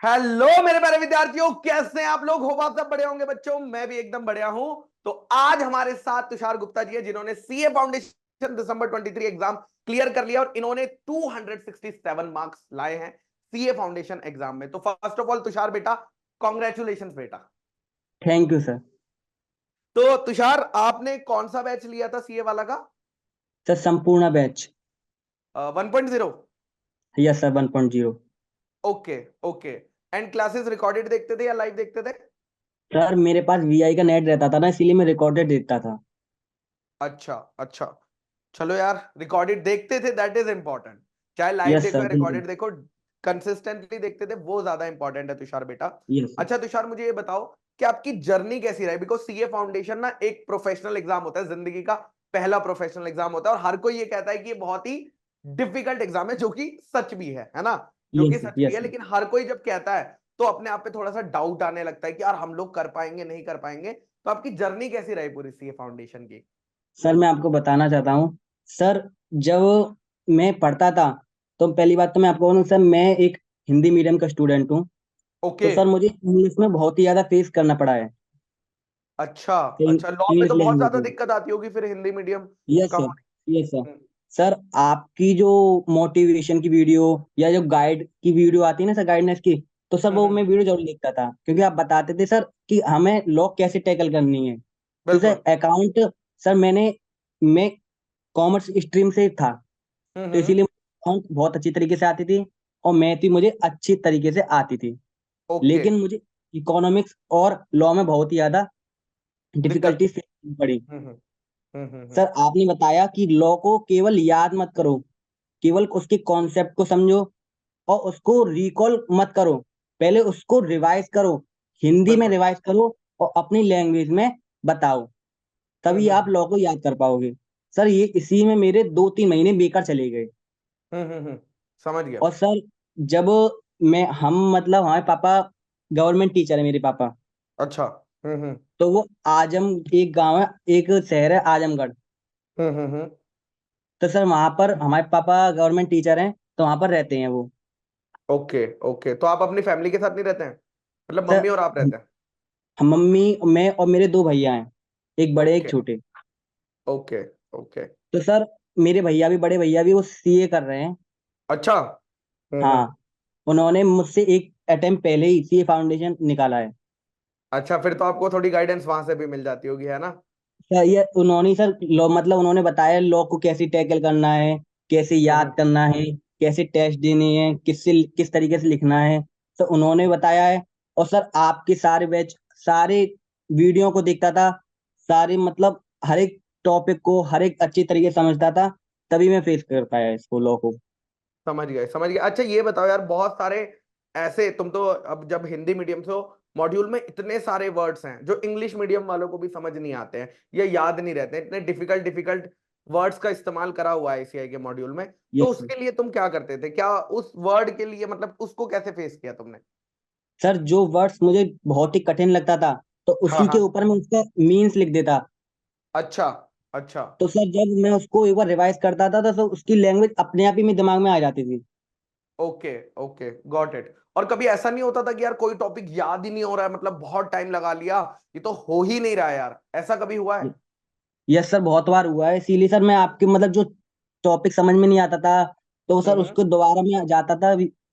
Hello मेरे प्यारे विद्यार्थियों, कैसे हैं आप लोग? होप आप सब बढ़िया होंगे बच्चों। मैं भी एकदम बढ़िया हूं। तो आज हमारे साथ तुषार गुप्ता जी है, जिन्होंने सीए फाउंडेशन दिसंबर 23 एग्जाम क्लियर कर लिया और इन्होंने 267 मार्क्स लाए हैं सीए फाउंडेशन एग्जाम में। तो फर्स्ट ऑफ ऑल तुषार बेटा, कॉन्ग्रेचुलेशन बेटा। Thank you sir. तो तुषार, आपने कौन सा बैच लिया था सीए वाला का? सर संपूर्ण batch. 1.0? Yes sir 1.0। Okay okay. And classes recorded देखते थे या लाइव देखते थे? सर मेरे पास वीआई का नेट रहता था ना, इसीलिए मैं रिकॉर्डेड देखता था। अच्छा अच्छा। चलो यार, रिकॉर्डेड देखते थे, दैट इज इंपॉर्टेंट। चाहे लाइव यस देखो सर या बिल्कुल। रिकॉर्डेड देखो, कंसिस्टेंटली देखते थे, वो ज्यादा इंपॉर्टेंट है तुषार बेटा। Yes sir. अच्छा तुषार, मुझे ये बताओ कि आपकी जर्नी कैसी रही? बिकॉज सीए फाउंडेशन ना एक प्रोफेशनल एग्जाम होता है, जिंदगी का पहला प्रोफेशनल एग्जाम होता है, और हर कोई ये कहता है कि ये बहुत ही डिफिकल्ट एग्जाम है, जो कि सच भी है ना? जो कि यस सर। सच भी यस है, सर। लेकिन हर कोई जब कहता है तो अपने आप पे थोड़ा सा डाउट आने लगता है कि यार हम लोग कर पाएंगे नहीं कर पाएंगे। तो आपकी जर्नी कैसी रही पूरी सीए फाउंडेशन की? सर मैं आपको बताना चाहता हूँ। सर जब मैं पढ़ता था तो पहली बात तो मैं आपको बोलूँ सर, मैं एक हिंदी मीडियम का स्टूडेंट हूँ। तो ओके। सर मुझे इंग्लिश में बहुत ही ज्यादा फेस करना पड़ा है। अच्छा इंग- अच्छा, लॉ में इंग्लिश तो बहुत लैंग्वेज ज्यादा में। दिक्कत आती होगी फिर हिंदी मीडियम यस का सर। होने। Yes sir. हम्म, सर आपकी जो मोटिवेशन की वीडियो या जो गाइड की वीडियो आती है ना सर, गाइडनेस की, तो सर वो मैं हम्म, वीडियो जरूर देखता था, क्योंकि आप बताते थे सर कि हमें लॉ कैसे टैकल करनी है। तो बिल्कुल। सर अकाउंट, सर मैं कॉमर्स स्ट्रीम से था, तो हम्म। इसीलिए अकाउंट बहुत अच्छी तरीके से आती थी और मैथ भी मुझे अच्छी तरीके से आती थी। ओके। लेकिन मुझे इकोनॉमिक्स और लॉ में बहुत ही ज्यादा दिक्कत। डिफिकल्टी पड़ी। हम्म हम्म सर आपने बताया कि लॉ को केवल याद मत करो, केवल उसके कॉन्सेप्ट को समझो और उसको रिकॉल मत करो, पहले उसको रिवाइज करो, हिंदी में बिल्कुल। रिवाइज करो और अपनी लैंग्वेज में बताओ, तभी आप हम्म। लॉ को याद कर पाओगे। सर ये इसी में मेरे 2-3 महीने बेकार चले गए। समझ गया। और सर जब मैं हम मतलब हमारे पापा गवर्नमेंट टीचर है मेरे पापा। अच्छा। हम्म। तो वो आजम, एक गांव है, एक शहर है आजमगढ़। हम्म। तो सर वहां पर हमारे पापा गवर्नमेंट टीचर हैं, तो वहां पर रहते हैं वो। ओके ओके, तो आप अपनी फैमिली के साथ नहीं रहते हैं? मतलब सर मम्मी और आप रहते हैं? हम मम्मी, मैं और मेरे 2 भैया हैं, एक बड़े एक ओके छोटे। Okay okay. तो सर मेरे भैया भी, बड़े भैया भी वो सीए कर रहे हैं। अच्छा। हाँ, उन्होंने मुझसे एक अटेम्प्ट पहले ही सीए फाउंडेशन निकाला है। अच्छा, फिर तो आपको थोड़ी गाइडेंस वहां से भी मिल जाती होगी, है ना? सर ये उन्होंने सर लॉ मतलब उन्होंने बताया लॉ को कैसे टैकल करना है, कैसे याद हम्म। करना है, कैसे टेस्ट देने हैं, किस तरीके से लिखना है, सर उन्होंने बताया है। और सर आपके सारे बैच, सारे वीडियो को देखता था, सारे मतलब हर एक टॉपिक को हर एक अच्छी तरीके से समझता था, तभी मैं फेस कर पाया इसको, लॉ को। समझ गए समझ गए। अच्छा ये बताओ यार, बहुत सारे ऐसे, तुम तो अब जब हिंदी मीडियम से हो, मॉड्यूल में इतने सारे वर्ड्स हैं जो इंग्लिश मीडियम वालों को भी समझ नहीं आते हैं या याद नहीं रहते हैं, इतने डिफिकल्ट डिफिकल्ट वर्ड्स का इस्तेमाल करा हुआ है आईसीआई के मॉड्यूल में। तो यस उसके लिए तुम क्या करते थे? क्या उस वर्ड के लिए, मतलब उसको कैसे फेस किया तुमने? सर, जो वर्ड्स मुझे बहुत ही कठिन लगता था तो हाँ उसी के हाँ। ऊपर मैं उसका मीन्स लिख देता। अच्छा अच्छा। तो सर जब मैं उसको एक बार रिवाइज करता था तो सर उसकी लैंग्वेज अपने आप ही मेरे दिमाग में आ जाती थी। Okay okay, got it. और कभी ऐसा नहीं होता था कि यार कोई टॉपिक याद ही नहीं हो रहा है, मतलब बहुत टाइम लगा लिया, ये तो हो ही नहीं रहा है यार, ऐसा कभी हुआ है? यस सर, बहुत बार हुआ है, इसीलिए सर मैं आपके मतलब जो टॉपिक समझ में नहीं आता था तो सर हम्म। उसको दोबारा मैं जाता था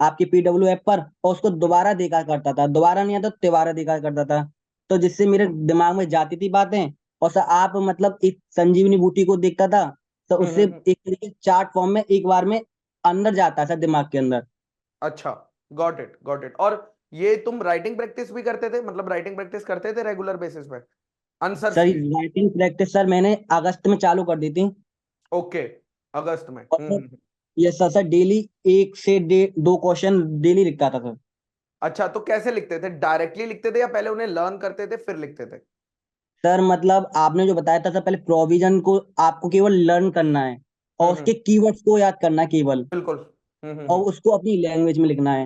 आपके पीडब्ल्यू ऐप पर और उसको हम्म। दोबारा देखा करता था, दोबारा नहीं आता तो दोबारा देखा करता था। तो जिससे मेरे दिमाग में जाती थी बातें। और सर आप मतलब एक संजीवनी बूटी को देखता था, तो उससे हम्म। एक तरीके चार्ट फॉर्म में एक बार में अंदर जाता है सर, दिमाग के अंदर। अच्छा, गॉट इट गॉट इट। और ये तुम राइटिंग प्रैक्टिस भी करते थे? मतलब राइटिंग प्रैक्टिस करते थे रेगुलर बेसिस पे आंसर्स सर की? राइटिंग प्रैक्टिस सर मैंने अगस्त में चालू कर दी थी। ओके, अगस्त में। और सर यस सर, डेली 1 से 2 क्वेश्चन डेली लिखता था सर। अच्छा, तो कैसे लिखते थे? डायरेक्टली लिखते थे या पहले उन्हें लर्न करते थे फिर लिखते थे? सर मतलब आपने जो बताया था सर, पहले प्रोविजन को आपको केवल लर्न करना है और उसके हम्म। कीवर्ड्स को याद करना है केवल, बिल्कुल। और उसको अपनी लैंग्वेज में लिखना है।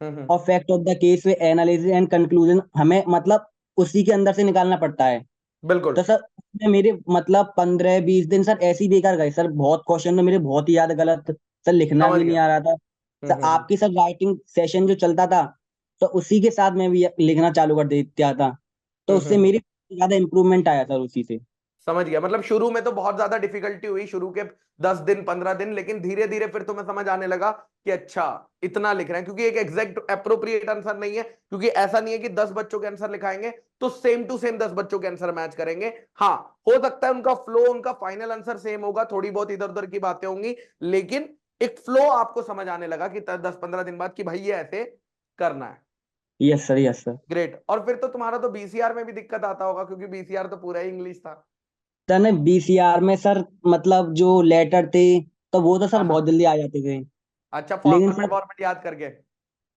हम्म। और fact of the case way analysis and conclusion हमें मतलब उसी के अंदर से निकालना पड़ता है। बिल्कुल। तो सर उसमें मेरे मतलब 15-20 दिन सर ऐसे ही बेकार गए सर, बहुत क्वेश्चन में मेरे बहुत ही याद गलत, सर लिखना समझ भी नहीं गया। आ रहा था। सर हम्म। आपकी सर राइटिंग सेशन जो चलता था तो उसी के साथ मैं भी लिखना चालू कर देता था, तो उससे हम्म। मेरी ज्यादा इम्प्रूवमेंट आया सर उसी से। समझ गया। मतलब शुरू में तो बहुत ज्यादा डिफिकल्टी हुई, शुरू के 10 दिन 15 दिन, लेकिन धीरे धीरे फिर तुम्हें समझ आने लगा कि अच्छा इतना लिख रहे हैं, क्योंकि एक एग्जैक्ट अप्रोप्रिएट आंसर नहीं है, क्योंकि ऐसा नहीं है कि 10 बच्चों के आंसर लिखाएंगे तो सेम टू सेम 10 बच्चों के आंसर मैच करेंगे। हाँ, हो सकता है उनका फ्लो, उनका फाइनल आंसर सेम होगा, थोड़ी बहुत इधर उधर की बातें होंगी, लेकिन एक फ्लो आपको समझ आने लगा कि 10-15 दिन बाद कि भाई ये ऐसे करना है। Yes sir, yes sir. Great. और फिर तो तुम्हारा तो बीसीआर में भी दिक्कत आता होगा, क्योंकि बीसीआर तो पूरा ही इंग्लिश था। सर ने बीसीआर में सर मतलब जो लेटर थे, तो वो तो सर हाँ हाँ। बहुत जल्दी आ जाते थे। अच्छा, लेकिन फॉर्मेट सर, फॉर्मेट याद करके।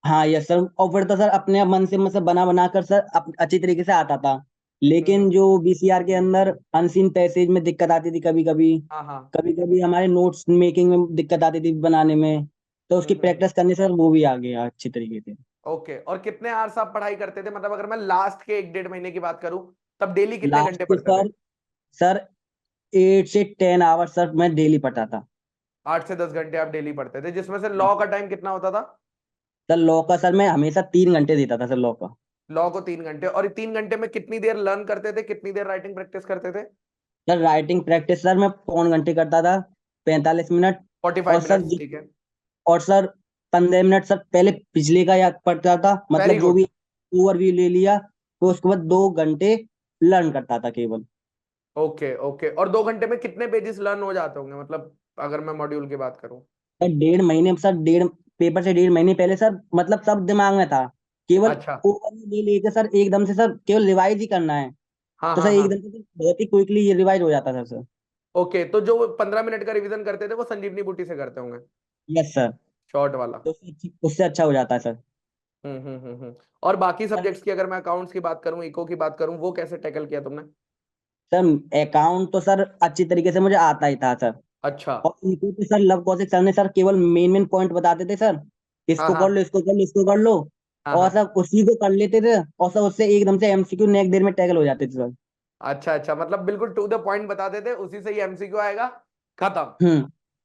हाँ यस सर, और फिर तो सर अपने मन से मतलब बना बना कर सर अच्छी तरीके से आता था। हम्म। लेकिन जो बीसीआर के अंदर अनसीन पैसेज में दिक्कत आती थी कभी कभी, हाँ हाँ। कभी कभी हमारे नोट्स मेकिंग में दिक्कत आती थी बनाने में, तो उसकी हम्म। प्रैक्टिस करने से सर वो भी आ गया अच्छी तरीके से। ओके। और कितने आवर्स आप पढ़ाई करते थे? मतलब अगर मैं लास्ट के 1-1.5 महीने की बात करूं, तब डेली कितने लास्ट घंटे के पढ़ते थे? सर 8 से 10 आवर्स सर मैं डेली पढ़ता था। 8 से 10 घंटे आप डेली पढ़ते थे, जिसमें से लॉ का टाइम कितना होता था? सर लॉ का सर मैं हमेशा 3 घंटे देता था सर लॉ का। लॉ को 3 घंटे, और 3 घंटे में कितनी देर लर्न करते थे, कितनी देर राइटिंग प्रैक्टिस करते थे? सर राइटिंग प्रैक्टिस सर मैं 0.25 घंटे करता था, 45 मिनट। फोर्टी और फाइव सर मिनट्स ठीक है। और सर 15 मिनट सर पहले पिछले का याद पढ़ता था, वेरी मतलब जो गुड। भी ओवरव्यू ले लिया, तो उसके बाद 2 घंटे लर्न करता था केवल। Okay okay. और 2 घंटे में कितने पेजेस लर्न हो जाते होंगे, मतलब अगर मैं मॉड्यूल की बात करूं? सर 1.5 महीने सर, डेढ़ पेपर से 1.5 महीने पहले सर मतलब सब दिमाग में था, केवल अच्छा। ओवरव्यू ले लेके सर एकदम से सर केवल रिवाइज ही करना है। हाँ तो सर हाँ हाँ। एकदम से सर बहुत ही क्विकली ये रिवाइज हो जाता था सर। ओके, तो जो 15 मिनट का रिवीजन करते थे वो संजीवनी बूटी से करते होंगे, यस सर। शॉर्ट वाला। तो उससे अच्छा हो जाता है सर। और बाकी सर सब्जेक्ट्स की अगर मैं अकाउंट्स की बात करूं, इको की बात करूं, वो कैसे टैकल किया तुमने? सर अकाउंट तो सर अच्छी तरीके से मुझे आता ही था सर। अच्छा। और उनको तो सर लव कौशिक सर ने सर केवल मेन मेन पॉइंट बताते थे सर, हाँ इसको कर हाँ लो, इसको कर लो, इसको कर लो। हाँ और हाँ। सर उसी को कर लेते थे, और सर उससे एकदम से एमसीक्यू नेक देर में टैकल हो जाते थे सर। अच्छा अच्छा, मतलब बिल्कुल टू द पॉइंट बताते थे, उसी से ही एमसीक्यू आएगा, खत्म।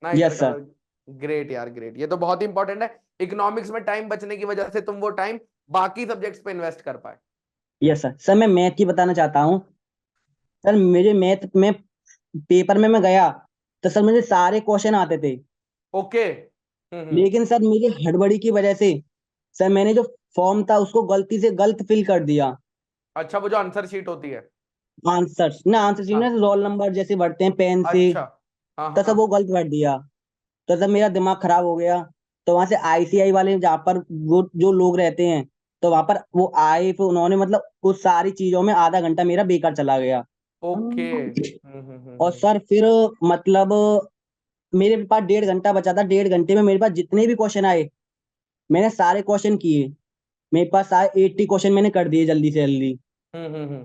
Nice yes sir. बेटा। ग्रेट यार, ग्रेट। ये तो बहुत ही इंपॉर्टेंट है। इकोनॉमिक्स में टाइम बचने की वजह से तुम वो टाइम बाकी सब्जेक्ट्स पे इन्वेस्ट कर पाए। Yes sir. सर मैं मैथ की बताना चाहता हूँ। सर मेरे मैथ में पेपर में मैं गया, तो सर मुझे सारे क्वेश्चन आते थे, ओके। लेकिन सर मेरी हड़बड़ी की वजह से सर मैंने जो फॉर्म था उसको गलती से गलत फिल कर दिया। अच्छा, वो जो आंसर शीट होती है। आंसर शीट हाँ। में रोल नंबर जैसे भरते हैं पेन से, अच्छा। हाँ तो सब हाँ। वो गलत भर दिया। तो सब मेरा दिमाग खराब हो गया। तो वहां से आईसीआई वाले जहाँ पर वो जो लोग रहते हैं, तो वहां पर वो आए, फिर उन्होंने मतलब उस सारी चीजों में आधा घंटा मेरा बेकार चला गया। ओके। और सर फिर मतलब मेरे पास 1.5 घंटा बचा था, 1.5 घंटे में मेरे पास जितने भी क्वेश्चन आए मैंने सारे क्वेश्चन किए। मेरे पास सारे 80 क्वेश्चन मैंने कर दिए जल्दी से जल्दी हम्म।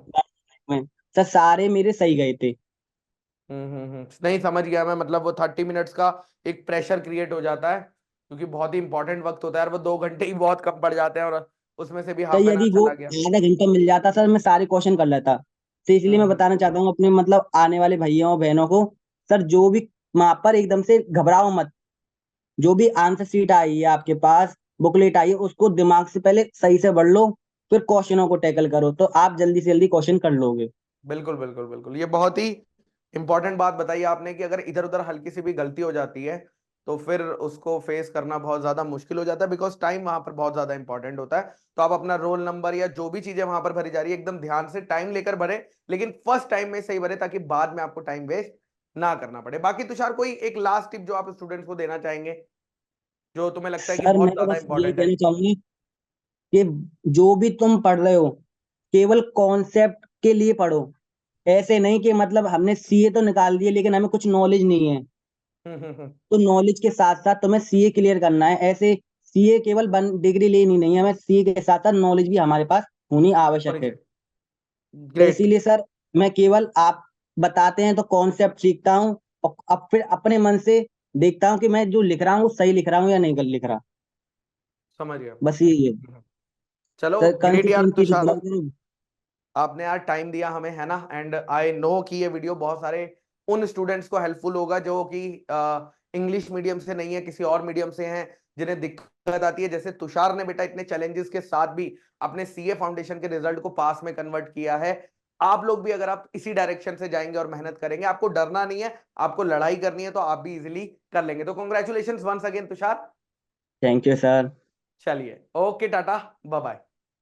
में। सर सारे मेरे सही गए थे। नहीं, समझ गया मैं। मतलब वो 30 मिनट्स का एक प्रेशर क्रिएट हो जाता है, क्योंकि बहुत ही इंपॉर्टेंट वक्त होता है, और वो 2 घंटे ही बहुत कम पड़ जाते हैं, और उसमें से भी तो हाफ एन आवर यदि वो चला गया। आधा घंटा मिल जाता सर मैं सारे क्वेश्चन कर लेता। तो इसलिए मैं हम्म। बताना चाहता हूँ अपने मतलब आने वाले भैया और बहनों को, सर जो भी वहां पर एकदम से घबराओ मत। जो भी आंसर शीट आई है आपके पास, बुकलेट आई है, उसको दिमाग से पहले सही से पढ़ लो, फिर क्वेश्चनों को टैकल करो, तो आप जल्दी से जल्दी क्वेश्चन कर लोगे। बिल्कुल बिल्कुल बिल्कुल, ये बहुत ही इंपॉर्टेंट बात बताई आपने कि अगर इधर उधर हल्की सी भी गलती हो जाती है तो फिर उसको फेस करना बहुत ज्यादा मुश्किल हो जाता है, बिकॉज टाइम वहां पर बहुत ज्यादा इंपॉर्टेंट होता है। तो आप अपना रोल नंबर या जो भी चीजें वहां पर भरी जा रही है एकदम ध्यान से टाइम लेकर भरे, लेकिन फर्स्ट टाइम में सही भरे, ताकि बाद में आपको टाइम वेस्ट ना करना पड़े। बाकी तुषार, कोई एक लास्ट टिप जो आप स्टूडेंट्स को देना चाहेंगे, जो तुम्हें लगता है कि सर बहुत मैं तो ज्यादा बस यही इंपॉर्टेंट है? कहना चाहूंगी कि जो भी तुम पढ़ रहे हो केवल कॉन्सेप्ट के लिए पढ़ो। ऐसे नहीं कि मतलब हमने सीए तो निकाल दिए लेकिन हमें कुछ नॉलेज नहीं है, हम्म। तो नॉलेज के साथ साथ तुम्हें सीए क्लियर करना है। ऐसे सीए केवल डिग्री लेनी नहीं है, हमें सीए के साथ साथ नॉलेज भी हमारे पास होनी होनी आवश्यक है। चाहिए। तो ग्रेट। इसीलिए सर मैं केवल आप बताते हैं तो कॉन्सेप्ट सीखता हूँ, और अब फिर अपने मन से देखता हूँ कि मैं जो लिख रहा हूँ वो सही लिख रहा हूँ या नहीं लिख रहा। समझ गया। बस यही है चलो, सर, ग्रेट यार कंसिस्टेंसी तुषार। बढ़ाओ करो। आपने यार टाइम दिया हमें, है ना, एंड आई नो कि ये वीडियो बहुत सारे उन स्टूडेंट्स को हेल्पफुल होगा जो कि इंग्लिश मीडियम से नहीं है, किसी और मीडियम से हैं, जिन्हें दिक्कत आती है, जैसे तुषार ने बेटा इतने चैलेंजेस के साथ भी अपने सीए फाउंडेशन के रिजल्ट को पास में कन्वर्ट किया है। आप लोग भी अगर आप इसी डायरेक्शन से जाएंगे और मेहनत करेंगे, आपको डरना नहीं है, आपको लड़ाई करनी है, तो आप भी इजीली कर लेंगे। तो congratulation once again Tushar. Thank you sir. चलिए, ओके, टाटा, बाय बाय।